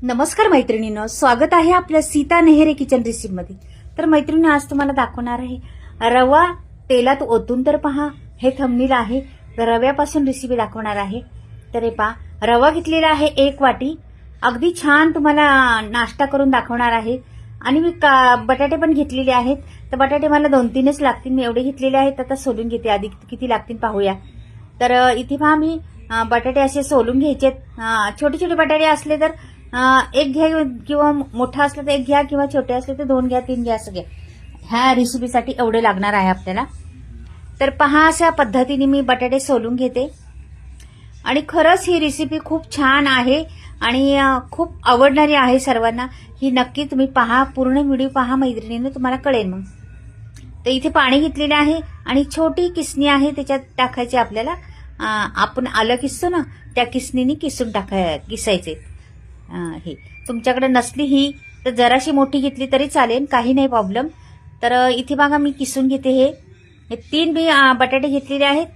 नमस्कार मैत्रिणींनो, स्वागत आहे आपल्या सीता नेहरे किचन रेसिपीमध्ये। तर मैत्रिणी, आज तुम्हाला दाखवणार आहे रवा तेलात ओतून। तर पहा, हे थंबनेल आहे, रव्यापासून रेसिपी दाखवणार आहे। तर हे पहा, रवा घेतलेला आहे 1 वाटी, अगदी छान तुम्हाला नाश्ता करून दाखवणार आहे। आणि मी बटाटे पण घेतलेले आहेत, तर बटाटे मला 2-3च लागतील, मी एवढे घेतलेले आहेत। आता सोलून घेते, आधी किती लागतील पाहूया। तर इथे पहा, मी बटाटे असे सोलून घ्यायचे। छोटे छोटे बटाटे असले तर एक घ्या, किंवा मोठा असला तर एक घ्या, किंवा छोटे असले तर 2 घ्या, 3 घ्या, असं घ्या। ह्या रेसिपीसाठी एवढे लागणार आहे आपल्याला। तर पहा, अशा पद्धतीने मी बटाटे सोलून घेते। आणि खरंच ही रेसिपी खूप छान आहे आणि खूप आवडणारी आहे सर्वांना। ही नक्की तुम्ही पहा, पूर्ण व्हिडिओ पहा मैत्रिणींनो, तुम्हाला कळेल मग। तर इथे पाणी घेतलेले आहे आणि छोटी किसणी आहे, त्याच्यात टाकायचे आपल्याला। आपण आलं किसतो ना, त्या किसणीने किसून किसायचे। हे तुमच्याकडे नसली ही तर जराशी मोठी घेतली तरी चालेल, काही नाही प्रॉब्लेम। तर इथे बघा, मी किसून घेते। हे 3 मी बटाटे घेतलेले आहेत,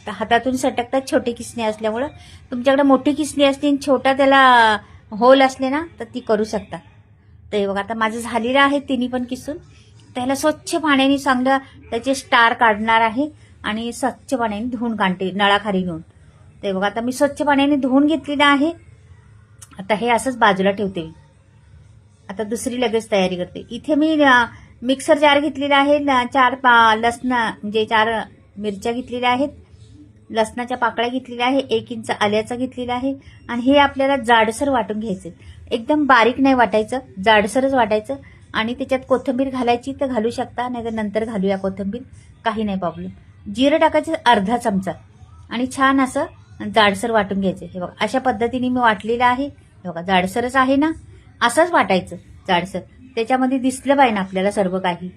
हातातून सटकतात छोटी किसणी असल्यामुळं। तुमच्याकडे मोठी किसणी असली, छोटा त्याला होल असले ना, तर ती करू शकता। तर हे बघा, आता माझं झालेलं आहे 3 पण किसून। त्याला स्वच्छ पाण्याने चांगलं त्याचे स्टार काढणार आहे आणि स्वच्छ पाण्याने धुवून काढते, नळाखाली घेऊन। ते बघा, आता मी स्वच्छ पाण्याने धुवून घेतलेलं आहे। आता हे असंच बाजूला ठेवते। आता दुसरी लगेच तयारी करते। इथे मी मिक्सर जार घेतलेला आहे, 4 लसण म्हणजे 4 मिरच्या घेतलेल्या आहेत, लसणाच्या पाकळ्या घेतलेल्या आहे, 1 इंच आल्याचा घेतलेला आहे। आणि हे आपल्याला जाडसर वाटून घ्यायचं, एकदम बारीक नाही वाटायचं, जाडसरच वाटायचं। आणि त्याच्यात कोथिंबीर घालायची तर घालू शकता, नाहीतर नंतर घालूया कोथिंबीर, काही नाही प्रॉब्लेम। जिरं टाकायचं अर्धा चमचा आणि छान असं जाडसर वाटून घ्यायचं। हे बघा, अशा पद्धतीने मी वाटलेलं आहे। हे बघा, जाडसरच आहे ना, असंच वाटायचं जाडसर, त्याच्यामध्ये दिसलं पाहिजे आपल्याला सर्व काही।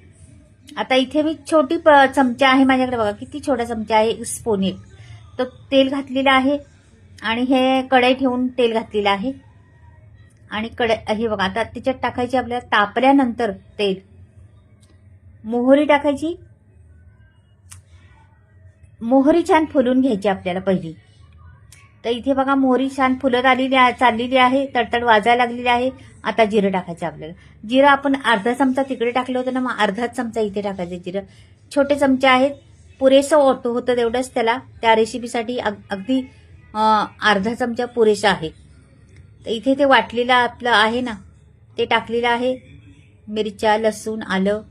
आता इथे मी छोटी चमचा आहे माझ्याकडे, बघा किती छोटा चमचा आहे, स्पून 1, तो तेल घातलेलं आहे। आणि हे कढई ठेवून तेल घातलेलं आहे आणि हे बघा, आता त्याच्यात टाकायची आपल्याला तापल्यानंतर तेल, मोहरी टाकायची। मोहरी छान फुलून घ्यायची आपल्याला पहिली। तर इथे बघा, मोहरी छान फुलत चाललेली आहे, तडतड वाजायला लागलेली आहे। आता जिरं टाकायचं आपल्याला। जिरं आपण अर्धा चमचा तिकडे टाकलं होतं ना, मग अर्धाच चमचा इथे टाकायचं जिरं। छोटे चमचे आहेत, पुरेसं होतं तेवढंच त्याला, त्या रेसिपीसाठी अगदी अर्धा चमचा पुरेसा आहे। तर इथे ते वाटलेलं आपलं आहे ना, ते टाकलेलं आहे। मिरच्या, लसूण, आलं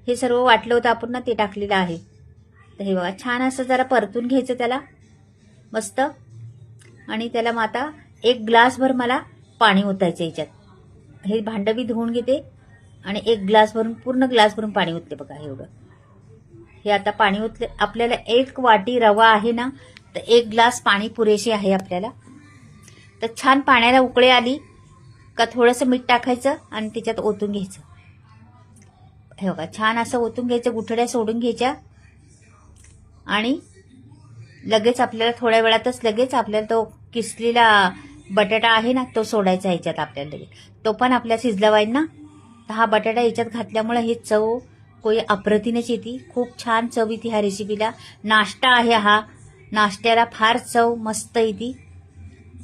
हे सर्व वाटलं होतं आपण ना, ते टाकलेलं आहे। तर हे बघा, छान असं जरा परतून घ्यायचं त्याला मस्त। आणि त्याला मग आता 1 ग्लासभर मला पाणी ओतायचं याच्यात। हे भांडं मी धुवून घेते आणि 1 ग्लास भरून, पूर्ण ग्लास भरून पाणी ओतते बघा, एवढं। हे आता पाणी ओतले, आपल्याला 1 वाटी रवा आहे ना, तर 1 ग्लास पाणी पुरेसे आहे आपल्याला। तर छान पाण्याला उकळी आली का थोडंसं मीठ टाकायचं आणि त्याच्यात ओतून घ्यायचं। हे बघा, छान असं ओतून घ्यायचं, गुठळ्या सोडून घ्यायच्या। आणि लगेच आपल्याला थोड्या वेळातच लगेच आपल्याला तो किसलेला बटाटा आहे ना, तो सोडायचा ह्याच्यात आपल्याला लगेच। तो पण आपल्याला शिजला पाहिजे ना, तर हा बटाटा ह्याच्यात घातल्यामुळे हे चव कोई अप्रतिमच येते, खूप छान चव येते ह्या रेसिपीला। नाश्ता आहे हा, नाश्त्याला फार चव मस्त येते।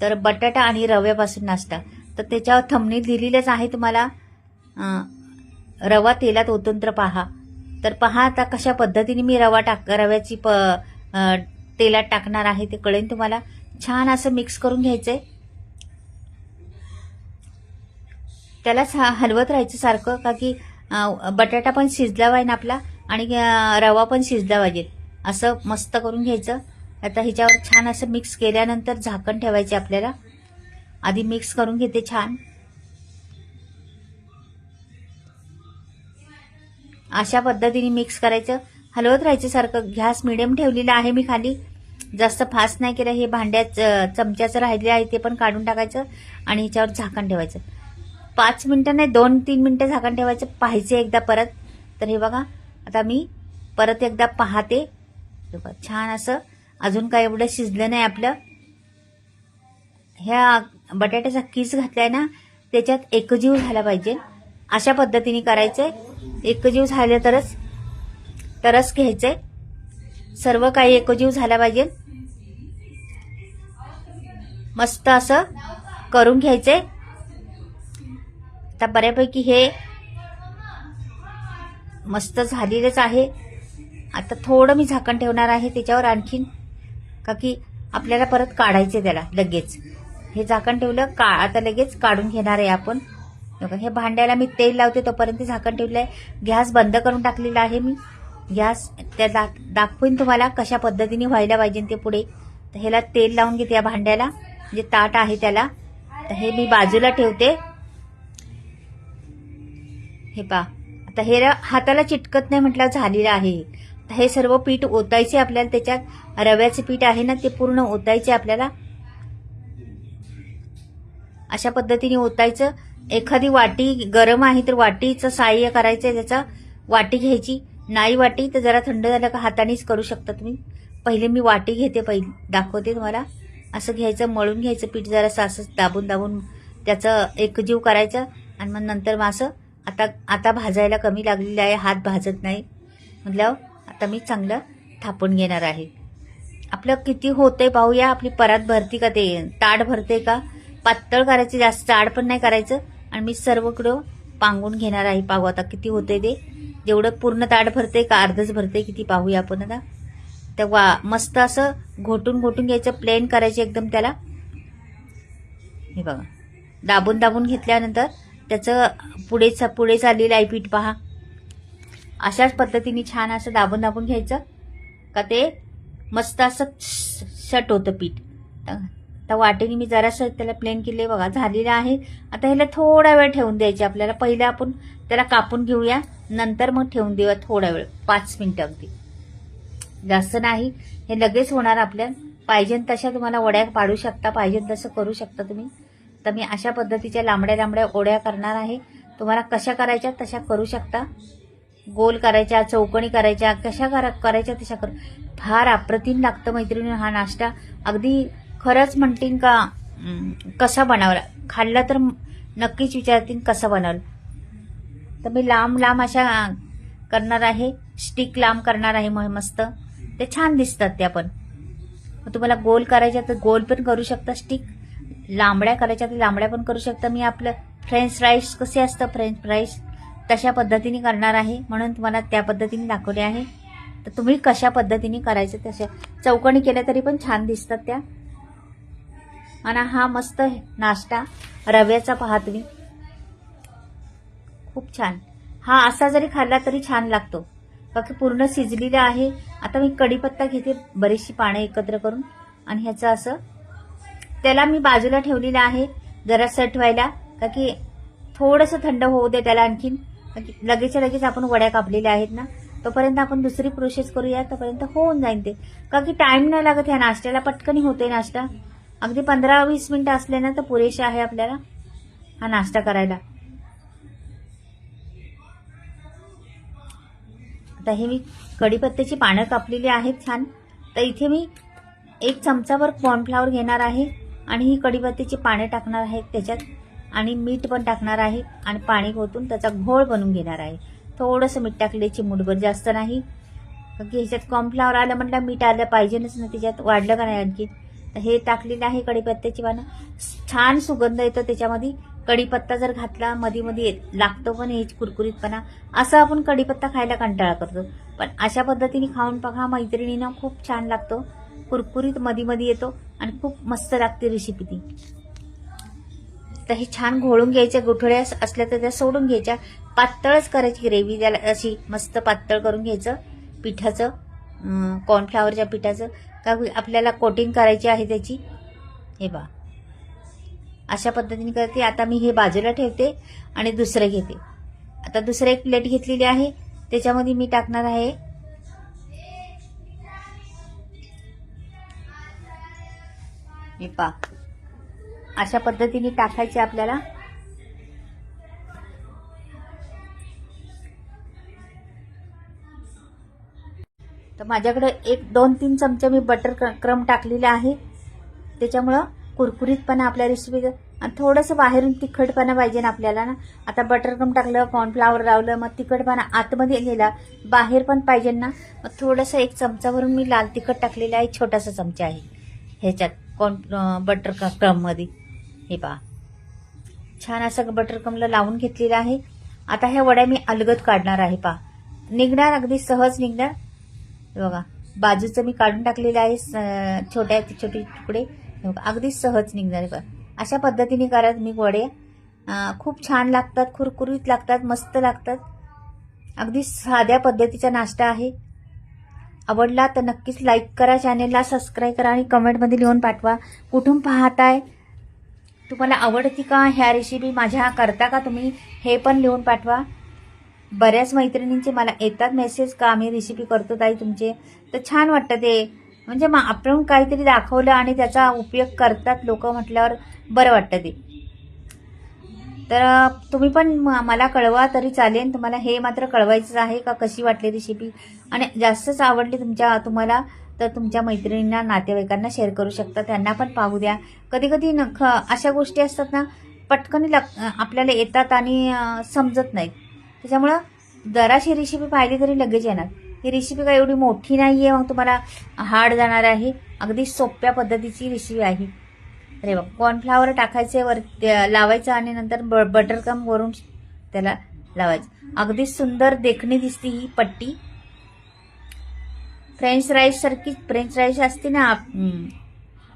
तर बटाटा आणि रव्यापासून नाश्ता, तर त्याच्यावर थंबनेल दिलेलंच आहे तुम्हाला, रवा तेलात ओतून तर पहा। तर पहा आता कशा पद्धतीने मी रव्याची तेलात टाकणार आहे, ते कळेल तुम्हाला। छान असं मिक्स करून घ्यायचंय, त्यालाच हलवत राहायचं सारखं, का की बटाटा पण शिजला पाहिजे ना आपला आणि रवा पण शिजला पाहिजे, असं मस्त करून घ्यायचं। आता ह्याच्यावर छान असं मिक्स केल्यानंतर झाकण ठेवायचे आपल्याला। आधी मिक्स करून घेते छान, अशा पद्धतीने मिक्स करायचं, हलवत राहायचं सारखं। गॅस मिडियम ठेवलेला आहे मी खाली, जास्त फास्ट नाही केलं। हे भांड्यात चमच्याचं राहिले आहे ते पण काढून टाकायचं आणि ह्याच्यावर झाकण ठेवायचं। 5 मिनिटं नाही, 2-3 मिनिटं झाकण ठेवायचं, पाहायचं एकदा परत। तर हे बघा, आता मी परत एकदा पाहते, छान असं अजून काय एवढं शिजलं नाही आपलं। ह्या बटाट्याचा किस घातलाय ना, त्याच्यात एकजीव झाला पाहिजे, अशा पद्धतीने करायचंय। एकजीव झाले तरच घ्यायचंय, सर्व काही एकजीव झाला पाहिजे, मस्त असं करून घ्यायचंय। आता बऱ्यापैकी हे मस्त झालेलंच आहे. आता थोडं मी झाकण ठेवणार आहे त्याच्यावर आणखीन, का की आपल्याला परत काढायचे त्याला लगेच. हे झाकण ठेवलं का आता लगेच काढून घेणार आहे आपण. हे भांड्याला मी तेल लावते तोपर्यंत झाकण ठेवलं आहे. गॅस बंद करून टाकलेला आहे मी. गॅस त्या दाखवून तुम्हाला कशा पद्धतीने व्हायला पाहिजे ते पुढे. तर ह्याला तेल लावून घेते या भांड्याला, म्हणजे ताट आहे त्याला. तर हे मी बाजूला ठेवते. हे पहा, आता हे हाताला चिटकत नाही म्हटलं झालेलं आहे. तर हे सर्व पीठ ओतायचे आपल्याला. त्याच्यात रव्याचे पीठ आहे ना ते पूर्ण ओतायचे आपल्याला. अशा पद्धतीने ओतायचं. एखादी वाटी गरम आहे तर वाटीचं सहाय्य करायचं, त्याचा वाटी घ्यायची. नाही वाटी तर जरा थंड झालं का हातानेच करू शकता तुम्ही. पहिले मी वाटी घेते, पहिले दाखवते तुम्हाला. असं घ्यायचं, मळून घ्यायचं पीठ जरासं असं दाबून दाबून त्याचं एकजीव करायचं. आणि मग नंतर मग असं आता भाजायला कमी लागलेलं आहे, हात भाजत नाही म्हटल्यावर आता मी चांगलं थापून घेणार आहे. आपलं किती होतंय पाहूया. आपली परात भरती का, ते ताट भरते का. पातळ करायचे, जास्त जाड पण नाही करायचं. आणि मी सर्वकडं पांगून घेणार आहे. पाहू आता किती होतंय ते. जेवढं पूर्ण ताट भरते का अर्धच भरते किती पाहूया आपण आता. तर मस्त असं घोटून घोटून घ्यायचं, प्लेन करायचे एकदम त्याला. हे बघा, दाबून दाबून घेतल्यानंतर त्याचं पुढे चाललेलं आहे पीठ पहा. अशाच पद्धतीने छान असं दाबून दाबून घ्यायचं का ते मस्त असं शट होतं पीठ. तर वाटेने मी जरासं त्याला प्लेन केले बघा, झालेलं आहे. आता ह्याला थोडा वेळ ठेवून द्यायचे आपल्याला. पहिलं आपण त्याला कापून घेऊया, नंतर मग ठेवून देऊया थोडा वेळ, 5 मिनिटं अगदी, जास्त नाही. हे लगेच होणार आपल्याला. पाहिजे तशा तुम्हाला वड्या पाडू शकता, पाहिजे तसं करू शकता तुम्ही. तर मी अशा पद्धतीच्या लांबड्या लांबड्या वड्या करणार आहे. तुम्हाला कशा करायच्या तशा करू शकता. गोल करायच्या, चौकणी करायच्या, कशा करायच्या तशा करू. फार अप्रतिम लागतं मैत्रिणी हा नाश्ता. अगदी खरंच म्हणतील का कसा बनवला, खाल्ला तर नक्कीच विचारतील कसं बनवलं. तर मी लांब लांब अशा करणार आहे, स्टिक लांब करणार आहे. मस्त ते छान दिसतात त्या पण. तुम्हाला गोल करायच्या तर गोल पण करू शकता, स्टिक लांबड्या करायच्या तर लांबड्या पण करू शकता. मी आपलं फ्रेंच फ्राईज कसे असतं, फ्रेंच फ्राईज तशा पद्धतीने करणार आहे, म्हणून तुम्हाला त्या पद्धतीने दाखवले आहे. तर तुम्ही कशा पद्धतीने करायचं तशा चौकणी केल्या तरी पण छान दिसतात त्या. आणि हा मस्त नाश्ता रव्याचा पहा तुम्ही, खूप छान. हा असा जरी खाल्ला तरी छान लागतो, बाकी पूर्ण शिजलेला आहे. आता मी कढीपत्ता घेते, बरीचशी पानं एकत्र करून, आणि ह्याचं असं त्याला मी बाजूला ठेवलेलं आहे जरा सेट व्हायला, का की थोडंसं थंड होऊ दे त्याला आणखीन. लगेच लगेच आपण वड्या कापलेल्या आहेत ना, तोपर्यंत आपण दुसरी प्रोसेस करूया, तोपर्यंत होऊन जाईल ते. का की टाइम नाही लागत ह्या नाश्त्याला, पटकन होते नाश्ता. अगदी 15-20 मिनिटं असले ना तर पुरेसे आहे आपल्याला हा नाश्ता करायला. आता हे मी कढीपत्त्याची पानं कापलेली आहेत छान. तर इथे मी 1 चमचाभर कॉर्नफ्लॉवर घेणार आहे, आणि ही कढीपत्त्याची पाने टाकणार आहे त्याच्यात, आणि मीठ पण टाकणार आहे, आणि पाणी ओतून त्याचा घोळ बनवून घेणार आहे. थोडंसं मीठ टाकले, चिमूटभर, जास्त नाही. कारण की ह्याच्यात कॉर्नफ्लॉवर आलं म्हटलं मीठ आलं पाहिजेच ना, त्याच्यात वाढलं का नाही आणखी. तर हे टाकलेलं आहे कढीपत्त्याची पानं. छान सुगंध येतो त्याच्यामध्ये. कढीपत्ता जर घातला मध्ये मध्ये लागतो पण हे कुरकुरीतपणा. असं आपण कढीपत्ता खायला कंटाळा करतो, पण अशा पद्धतीने खाऊन बघा मैत्रिणींनो, खूप छान लागतो. कुरकुरीत मध्ये मध्ये येतो आणि खूप मस्त लागते रेसिपी ती. तर हे छान घोळून घ्यायच्या, गुठळ्या असल्या तर त्या सोडून घ्यायच्या. पातळच करायची ग्रेव्ही त्याला, अशी मस्त पातळ करून घ्यायचं पिठाचं, कॉर्नफ्लॉवरच्या पिठाचं, का आपल्याला कोटिंग करायची आहे त्याची. हे बा अशा पद्धतीने करते. आता मी हे बाजूला ठेवते आणि दुसरं घेते. आता दुसरं एक प्लेट घेतलेली आहे, त्याच्यामध्ये मी टाकणार आहे हे पा. अशा पद्धतीने टाकायचे आपल्याला. तर माझ्याकडे 1-2-3 चमचे मी बटर क्रम टाकलेले आहे, त्याच्यामुळं कुरकुरीतपणा आपल्या रेसिपीचं. आणि थोडंसं बाहेरून तिखटपणा पाहिजे ना आपल्याला ना. आता बटर क्रम टाकलं, कॉर्नफ्लॉवर लावलं, मग तिखटपणा आतमध्ये गेला, बाहेर पण पाहिजे ना. मग थोडंसं 1 चमचावरून मी लाल तिखट टाकलेलं आहे, छोटासा चमचा आहे ह्याच्यात बटर क्रममध्ये. हे पहा छान असं बटर क्रम्बला लावून घेतलेलं आहे. आता ह्या वड्या मी अलगद काढणार आहे. पहा, निघणार, अगदी सहज निघणार. बघा, बाजूचं मी काढून टाकलेलं आहे, छोटे तुकडे. अगदी सहज निघणार आहे. अशा पद्धतीने करा तुम्ही वडे. खूप छान लागतात, कुरकुरीत लागतात, मस्त लागतात. अगदी साध्या पद्धतीचा नाश्ता आहे. आवडला तर नक्कीच लाईक करा, चॅनेलला सबस्क्राईब करा आणि कमेंटमध्ये लिहून पाठवा कुठून पाहताय, तुम्हाला आवडती का ह्या रेसिपी, माझ्या करता का तुम्ही, हे पण लिहून पाठवा. बऱ्याच मैत्रिणींचे मला येतात मेसेज का आम्ही रेसिपी करतो ताई तुमचे, तर छान वाटतं ते. म्हणजे आपण काहीतरी दाखवलं आणि त्याचा उपयोग करतात लोक म्हटल्यावर बरं वाटतं ते. तर तुम्ही पण मला कळवा तरी चालेल. तुम्हाला हे मात्र कळवायचं आहे का कशी वाटली रेसिपी, आणि जास्तच आवडली तुम्हाला तर तुमच्या मैत्रिणींना, नातेवाईकांना शेअर करू शकता, त्यांना पण पाहू द्या. कधी कधी अशा गोष्टी असतात ना, पटकन आपल्याला येतात आणि समजत नाहीत. त्याच्यामुळं जराशी रेसिपी पाहिली तरी लगेच येणार. ही रेसिपी काय एवढी मोठी नाही आहे, मग तुम्हाला हार्ड जाणार आहे. अगदी सोप्या पद्धतीची रेसिपी आहे. अरे बघ, कॉर्नफ्लावर टाकायचे वर, लावायचं आणि नंतर बटर क्रम्ब वरून त्याला लावायचं. अगदी सुंदर देखणी दिसते ही पट्टी. फ्रेंच राईस सारखी, फ्रेंच राईस असते ना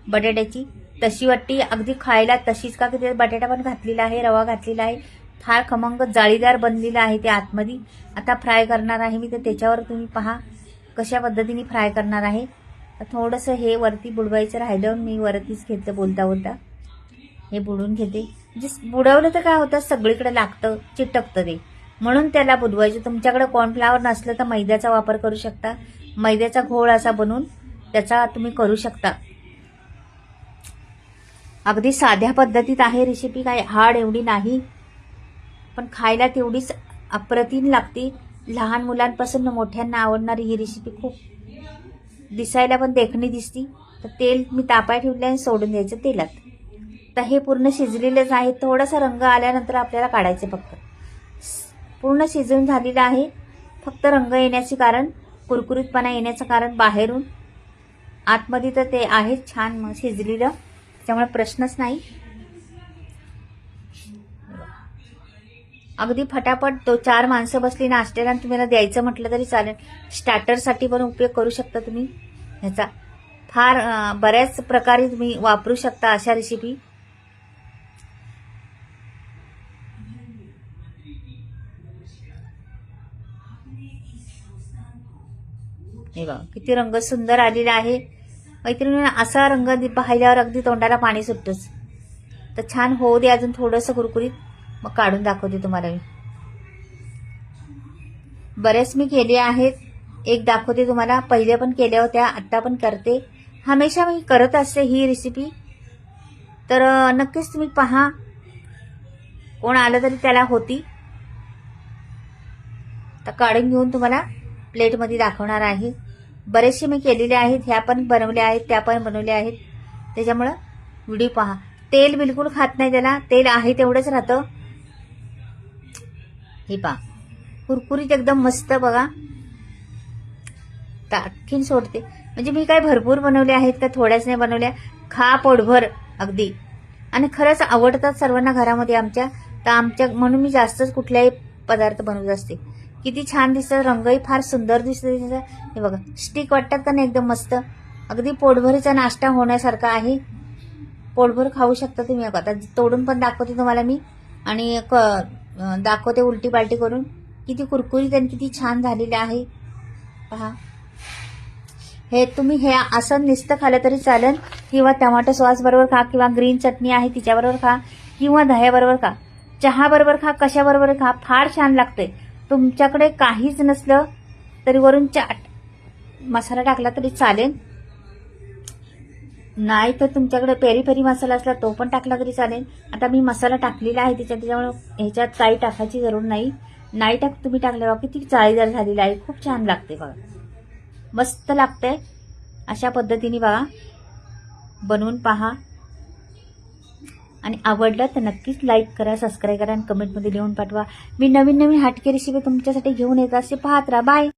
बटाट्याची, तशी वाटते. अगदी खायला तशीच का, की बटाटा पण घातलेला आहे, रवा घातलेला आहे, फार खमंग जाळीदार बनलेला आहे ते आतमध्ये. आता फ्राय करणार आहे मी, तर त्याच्यावर तुम्ही पहा कशा पद्धतीने फ्राय करणार आहे. थोडंसं हे वरती बुडवायचं राहिलं, मी वरतीच घेतलं बोलता बोलता, हे बुडवून घेते. म्हणजे बुडवलं तर काय होतं, सगळीकडे लागतं, चिटकतं ते, म्हणून त्याला बुडवायचं. तुमच्याकडे कॉर्नफ्लावर नसलं तर मैद्याचा वापर करू शकता. मैद्याचा घोळ असा बनवून त्याचा तुम्ही करू शकता. अगदी साध्या पद्धतीत आहे रेसिपी, काय हार्ड एवढी नाही, पण खायला तेवढीच अप्रतिम लागते. लहान मुलांपासून मोठ्यांना आवडणारी ही रेसिपी, खूप दिसायला पण देखणी दिसती. तर तेल मी तापाय ठेवलं आणि सोडून द्यायचं तेलात. तर हे पूर्ण शिजलेलेच आहे. थोडासा रंग आल्यानंतर आपल्याला काढायचे. फक्त पूर्ण शिजून झालेलं आहे. फक्त रंग येण्याचे कारण, कुरकुरीतपणा येण्याचं कारण बाहेरून, आतमध्ये तर ते आहे छान शिजलेलं, त्यामुळे प्रश्नच नाही. अगदी फटाफट 2-4 माणसं बसली नाश्त्याला आणि तुम्हाला द्यायचं म्हटलं तरी चालेल. स्टार्टरसाठी पण उपयोग करू शकता तुम्ही ह्याचा. फार बऱ्याच प्रकारे तुम्ही वापरू शकता अशा रेसिपी. हे बघा, किती रंग सुंदर आलेला आहे. मैत्रिणींना असा रंग पाहिल्यावर अगदी तोंडाला पाणी सुटतंच. तर छान होऊ दे अजून थोडंसं कुरकुरीत, मग काढून दाखवते तुम्हाला मी. बरेच मी केले आहेत, एक दाखवते तुम्हाला. पहिले पण केल्या होत्या, आत्ता पण करते. हमेशा मी करत असते ही रेसिपी. तर नक्कीच तुम्ही पहा, कोण आलं तरी त्याला होती. तर काढून घेऊन तुम्हाला प्लेटमध्ये दाखवणार आहे. बरेचसे मी केलेले आहेत, ह्या पण बनवल्या आहेत, त्या पण बनवल्या आहेत. त्याच्यामुळं व्हिडिओ पहा. तेल बिलकुल खात नाही त्याला, तेल आहे तेवढंच राहतं. हे पहा, कुरकुरीत एकदम मस्त. बघा, आणखीन सोडते. म्हणजे मी काय भरपूर बनवले आहेत का थोड्याच नाही बनवल्या. खा पोटभर अगदी. आणि खरंच आवडतात सर्वांना घरामध्ये आमच्या. तर म्हणून मी जास्तच कुठल्याही पदार्थ बनवत असते. किती छान दिसतं, रंगही फार सुंदर दिसतं. हे बघा, स्टिक वाटतात का नाही, एकदम मस्त. अगदी पोटभरीचा नाश्ता होण्यासारखा आहे. पोटभर खाऊ शकता तुम्ही. आता तोडून पण दाखवते तुम्हाला मी, आणि दाखवते उलटी पालटी करून. किती कुरकुरीत आणि किती छान झालेले आहे पहा. हे तुम्ही हे असं नुसतं खाल्लं तरी चालेल, किंवा टमाटो सॉस बरोबर खा, किंवा ग्रीन चटणी आहे तिच्याबरोबर खा, किंवा दह्याबरोबर खा, चहा बरोबर खा, कशाबरोबर खा, फार छान लागते. तुमच्याकडे काहीच नसलं तरी वरून चाट मसाला टाकला तरी चालेल. नाही तर तुमच्याकडे पेरी पेरी मसाला असला तो पण टाकला तरी चालेल. आता मी मसाला टाकलेला आहे त्याच्यामुळे ह्याच्यात काही टाकायची जरूर नाही. नाही तुम्ही टाकले बघा, किती जाळीदार झालेला आहे, खूप छान लागते बघा, मस्त लागते. अशा पद्धतीने बघा बनवून पहा, आणि आवडलं तर नक्कीच लाईक करा, सबस्क्राईब करा आणि कमेंटमध्ये लिहून पाठवा. मी नवीन नवीन हटके रेसिपी तुमच्यासाठी घेऊन येत असते. पाहत राहा. बाय.